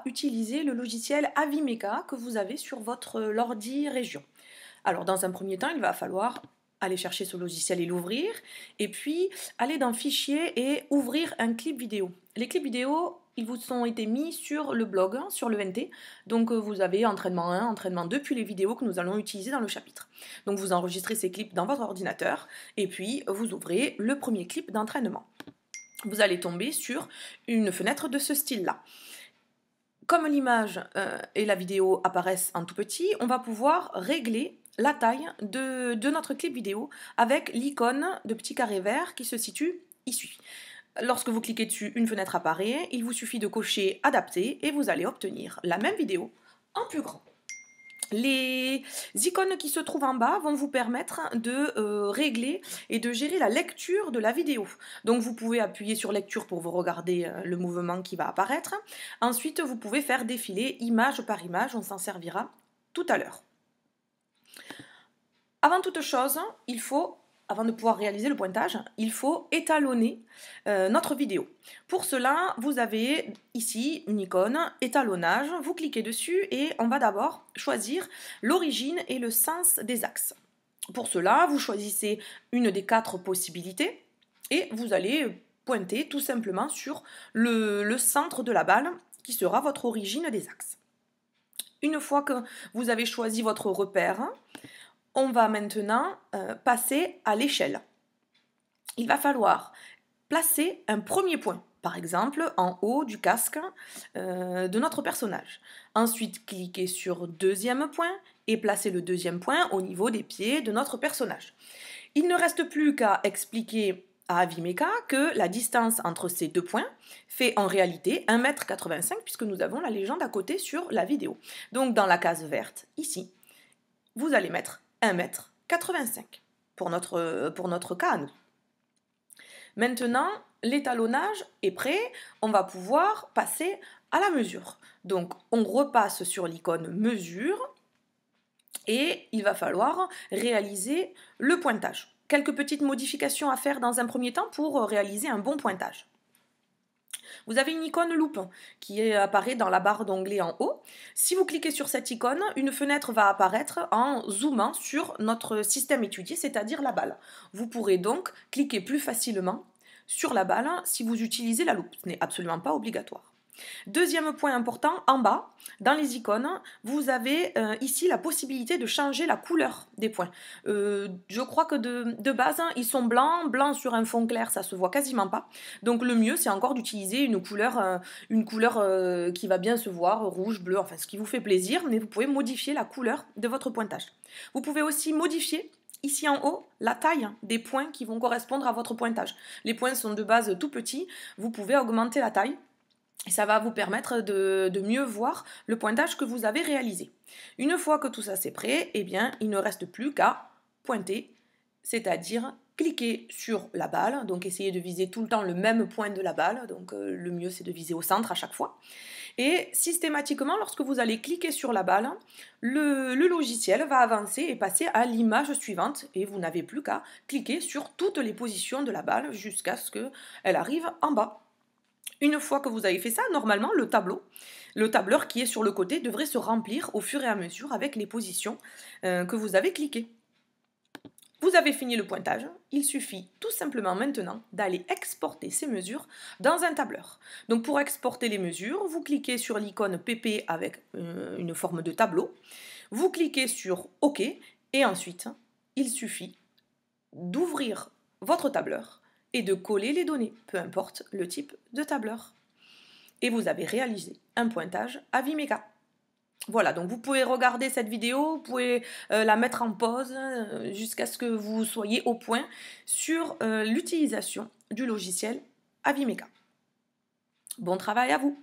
utiliser le logiciel Avimeka que vous avez sur votre l'ordi Région. Alors dans un premier temps, il va falloir aller chercher ce logiciel et l'ouvrir, et puis aller dans Fichier et ouvrir un clip vidéo. Les clips vidéo, ils vous ont été mis sur le blog, sur le NT, donc vous avez entraînement 1, entraînement 2, puis les vidéos que nous allons utiliser dans le chapitre. Donc vous enregistrez ces clips dans votre ordinateur, et puis vous ouvrez le premier clip d'entraînement. Vous allez tomber sur une fenêtre de ce style-là. Comme l'image et la vidéo apparaissent en tout petit, on va pouvoir régler la taille de notre clip vidéo avec l'icône de petit carré vert qui se situe ici. Lorsque vous cliquez dessus, une fenêtre apparaît, il vous suffit de cocher Adapter et vous allez obtenir la même vidéo en plus grand. Les icônes qui se trouvent en bas vont vous permettre de régler et de gérer la lecture de la vidéo. Donc vous pouvez appuyer sur lecture pour vous regarder le mouvement qui va apparaître. Ensuite, vous pouvez faire défiler image par image, on s'en servira tout à l'heure. Avant toute chose, avant de pouvoir réaliser le pointage, il faut étalonner notre vidéo. Pour cela, vous avez ici une icône étalonnage, vous cliquez dessus et on va d'abord choisir l'origine et le sens des axes. Pour cela, vous choisissez une des 4 possibilités et vous allez pointer tout simplement sur le centre de la balle qui sera votre origine des axes. Une fois que vous avez choisi votre repère, on va maintenant passer à l'échelle. Il va falloir placer un premier point, par exemple en haut du casque de notre personnage. Ensuite, cliquez sur deuxième point et placez le deuxième point au niveau des pieds de notre personnage. Il ne reste plus qu'à expliquer à Avimeka que la distance entre ces deux points fait en réalité 1,85 m puisque nous avons la légende à côté sur la vidéo. Donc dans la case verte, ici, vous allez mettre 1,85 m pour notre cas à nous. Maintenant, l'étalonnage est prêt, on va pouvoir passer à la mesure. Donc on repasse sur l'icône mesure et il va falloir réaliser le pointage. Quelques petites modifications à faire dans un premier temps pour réaliser un bon pointage. Vous avez une icône loupe qui apparaît dans la barre d'onglet en haut. Si vous cliquez sur cette icône, une fenêtre va apparaître en zoomant sur notre système étudié, c'est-à-dire la balle. Vous pourrez donc cliquer plus facilement sur la balle si vous utilisez la loupe. Ce n'est absolument pas obligatoire. Deuxième point important, en bas, dans les icônes, vous avez ici la possibilité de changer la couleur des points. Je crois que de base, ils sont blancs, blanc sur un fond clair, ça se voit quasiment pas. Donc le mieux, c'est encore d'utiliser une couleur qui va bien se voir, rouge, bleu, enfin ce qui vous fait plaisir, mais vous pouvez modifier la couleur de votre pointage. Vous pouvez aussi modifier ici en haut, la taille des points qui vont correspondre à votre pointage. Les points sont de base tout petits, vous pouvez augmenter la taille. Et ça va vous permettre de mieux voir le pointage que vous avez réalisé. Une fois que tout ça c'est prêt, eh bien, il ne reste plus qu'à pointer, c'est-à-dire cliquer sur la balle, donc essayez de viser tout le temps le même point de la balle, donc le mieux c'est de viser au centre à chaque fois. Et systématiquement, lorsque vous allez cliquer sur la balle, le logiciel va avancer et passer à l'image suivante, et vous n'avez plus qu'à cliquer sur toutes les positions de la balle jusqu'à ce qu'elle arrive en bas. Une fois que vous avez fait ça, normalement, le tableur qui est sur le côté devrait se remplir au fur et à mesure avec les positions que vous avez cliquées. Vous avez fini le pointage, il suffit tout simplement maintenant d'aller exporter ces mesures dans un tableur. Donc pour exporter les mesures, vous cliquez sur l'icône PP avec une forme de tableau, vous cliquez sur OK et ensuite, il suffit d'ouvrir votre tableur et de coller les données, peu importe le type de tableur. Et vous avez réalisé un pointage Avimeka. Voilà, donc vous pouvez regarder cette vidéo, vous pouvez la mettre en pause jusqu'à ce que vous soyez au point sur l'utilisation du logiciel Avimeka. Bon travail à vous!